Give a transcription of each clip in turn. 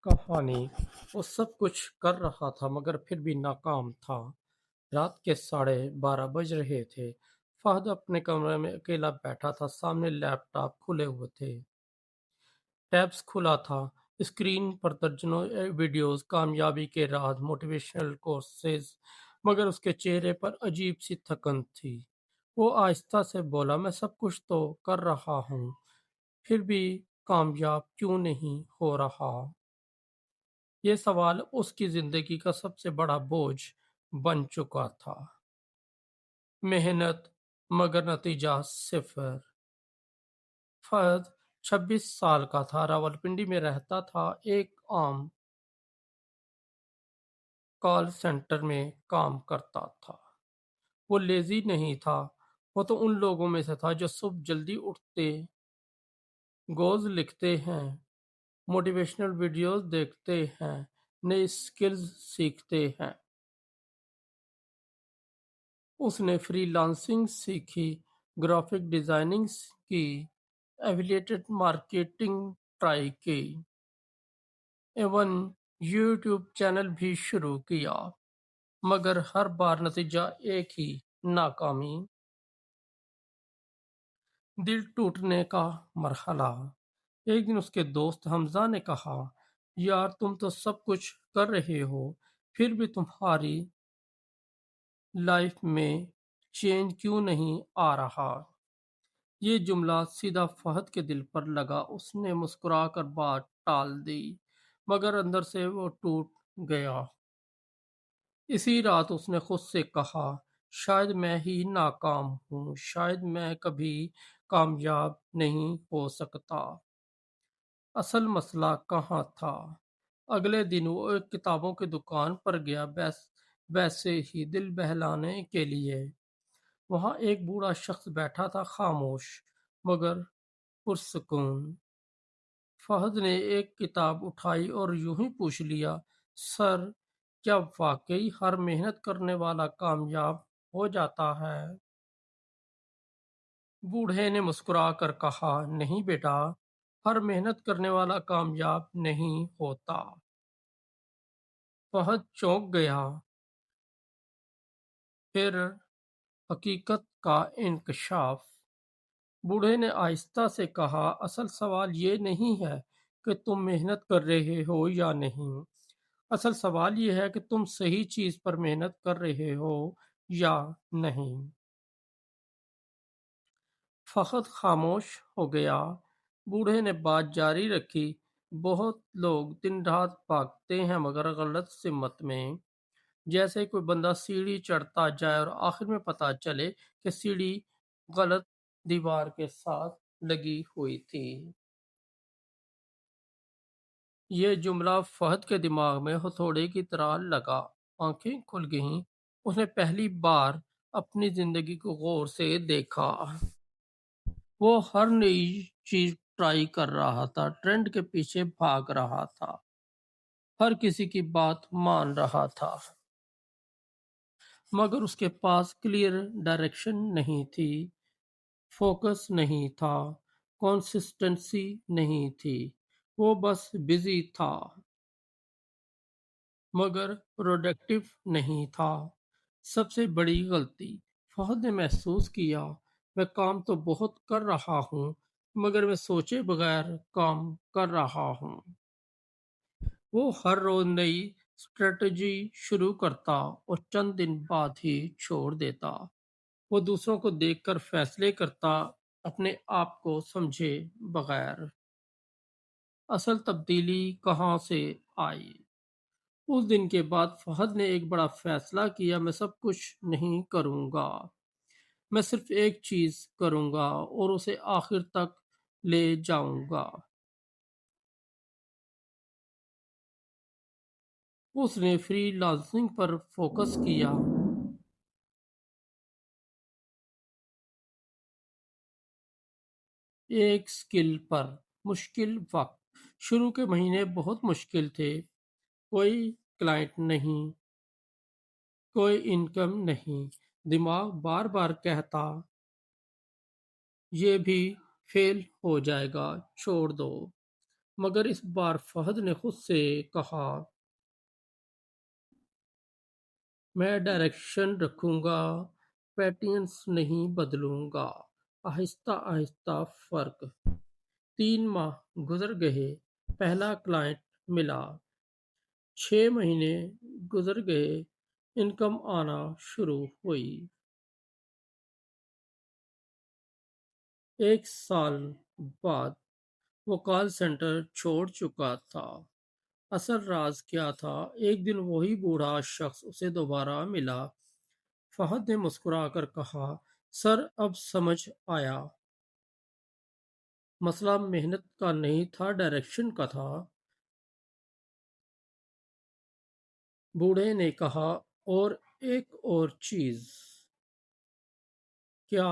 कहानी। वो सब कुछ कर रहा था मगर फिर भी नाकाम था। रात के 12:30 बज रहे थे। फहद अपने कमरे में अकेला बैठा था। सामने लैपटॉप खुले हुए थे। टैब्स खुला था। स्क्रीन पर दर्जनों वीडियोस, कामयाबी के राज, मोटिवेशनल कोर्सेज, मगर उसके चेहरे पर अजीब सी थकन थी। वो आहिस्ता से बोला, मैं सब कुछ तो कर रहा हूँ, फिर भी कामयाब क्यों नहीं हो रहा। ये सवाल उसकी जिंदगी का सबसे बड़ा बोझ बन चुका था। मेहनत मगर नतीजा सिफर। फहद 26 साल का था, रावलपिंडी में रहता था, एक आम कॉल सेंटर में काम करता था। वो लेजी नहीं था। वो तो उन लोगों में से था जो सुबह जल्दी उठते, गोल्स लिखते हैं, मोटिवेशनल वीडियोस देखते हैं, नई स्किल्स सीखते हैं। उसने फ्रीलांसिंग सीखी, ग्राफिक डिजाइनिंग की, एफिलिएटेड मार्केटिंग ट्राई की, एवन यूट्यूब चैनल भी शुरू किया, मगर हर बार नतीजा एक ही, नाकामी। दिल टूटने का मरहला। एक दिन उसके दोस्त हमजा ने कहा, यार तुम तो सब कुछ कर रहे हो, फिर भी तुम्हारी लाइफ में चेंज क्यों नहीं आ रहा। ये जुमला सीधा फहद के दिल पर लगा। उसने मुस्कुराकर बात टाल दी, मगर अंदर से वो टूट गया। इसी रात उसने खुद से कहा, शायद मैं ही नाकाम हूँ, शायद मैं कभी कामयाब नहीं हो सकता। असल मसला कहाँ था? अगले दिन वो एक किताबों की दुकान पर गया, वैसे ही दिल बहलाने के लिए। वहां एक बूढ़ा शख्स बैठा था, खामोश मगर पुरसुकून। फहद ने एक किताब उठाई और यूं ही पूछ लिया, सर, क्या वाकई हर मेहनत करने वाला कामयाब हो जाता है? बूढ़े ने मुस्कुरा कर कहा, नहीं बेटा, हर मेहनत करने वाला कामयाब नहीं होता। फहद चौंक गया। फिर हकीकत का इंकशाफ। बूढ़े ने आहिस्ता से कहा, असल सवाल ये नहीं है कि तुम मेहनत कर रहे हो या नहीं। असल सवाल ये है कि तुम सही चीज पर मेहनत कर रहे हो या नहीं। फखत खामोश हो गया। बूढ़े ने बात जारी रखी, बहुत लोग दिन रात भागते हैं मगर गलत सिमत में। जैसे कोई बंदा सीढ़ी चढ़ता जाए और आखिर में पता चले कि सीढ़ी गलत दीवार के साथ लगी हुई थी। ये जुमला फहद के दिमाग में हथौड़े की तरह लगा। आंखें खुल गईं। उसने पहली बार अपनी जिंदगी को गौर से देखा। वो हर नई चीज ट्राई कर रहा था, ट्रेंड के पीछे भाग रहा था, हर किसी की बात मान रहा था, मगर उसके पास क्लियर डायरेक्शन नहीं थी, फोकस नहीं था, कंसिस्टेंसी नहीं थी। वो बस बिजी था मगर प्रोडक्टिव नहीं था। सबसे बड़ी गलती। फहद ने महसूस किया, मैं काम तो बहुत कर रहा हूँ मगर मैं सोचे बगैर काम कर रहा हूँ। वो हर रोज नई स्ट्रेटजी शुरू करता और चंद दिन बाद ही छोड़ देता। वो दूसरों को देखकर फैसले करता, अपने आप को समझे बगैर। असल तब्दीली कहाँ से आई? उस दिन के बाद फहद ने एक बड़ा फैसला किया, मैं सब कुछ नहीं करूँगा, मैं सिर्फ एक चीज़ करूँगा और उसे आखिर तक ले जाऊँगा। उसने फ्रीलांसिंग पर फोकस किया, एक स्किल पर। मुश्किल वक्त। शुरू के महीने बहुत मुश्किल थे। कोई क्लाइंट नहीं, कोई इनकम नहीं। दिमाग बार बार कहता, ये भी फेल हो जाएगा, छोड़ दो। مگر اس بار فہد نے خود سے کہا، میں ڈائریکشن رکھوں گا، پیٹرنز نہیں بدلوں گا۔ آہستہ آہستہ فرق۔ 3 ماہ گزر گئے، پہلا کلائنٹ ملا۔ 6 مہینے گزر گئے، انکم آنا شروع ہوئی۔ 1 سال بعد وہ کال سینٹر چھوڑ چکا تھا۔ اصل راز کیا تھا؟ ایک دن وہی بوڑھا شخص اسے دوبارہ ملا۔ فہد نے مسکرا کر کہا، سر اب سمجھ آیا، مسئلہ محنت کا نہیں تھا، ڈائریکشن کا تھا۔ بوڑھے نے کہا، اور ایک اور چیز۔ کیا؟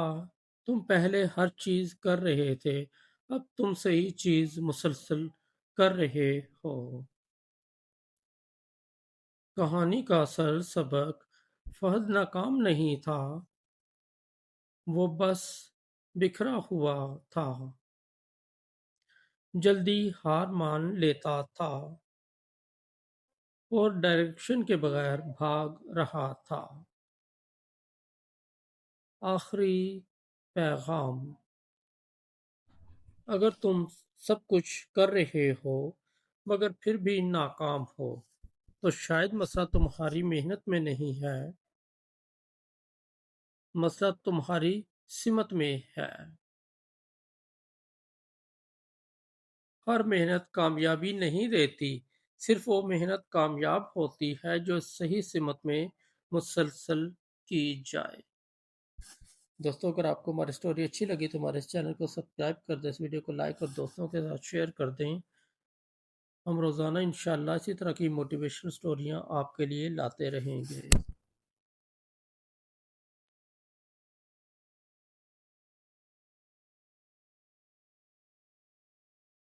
تم پہلے ہر چیز کر رہے تھے، اب تم صحیح چیز مسلسل کر رہے ہو۔ کہانی کا اصل سبق، فہد ناکام نہیں تھا، وہ بس بکھرا ہوا تھا، جلدی ہار مان لیتا تھا اور ڈائریکشن کے بغیر بھاگ رہا تھا۔ آخری پیغام، اگر تم سب کچھ کر رہے ہو مگر پھر بھی ناکام ہو تو شاید مسئلہ تمہاری محنت میں نہیں ہے، مسئلہ تمہاری سمت میں ہے۔ ہر محنت کامیابی نہیں دیتی، صرف وہ محنت کامیاب ہوتی ہے جو صحیح سمت میں مسلسل کی جائے۔ دوستوں، اگر آپ کو ہماری سٹوری اچھی لگی تو ہمارے اس چینل کو سبسکرائب کر دیں، اس ویڈیو کو لائک اور دوستوں کے ساتھ شیئر کر دیں۔ ہم روزانہ انشاءاللہ اسی طرح کی موٹیویشن سٹوریاں آپ کے لیے لاتے رہیں گے۔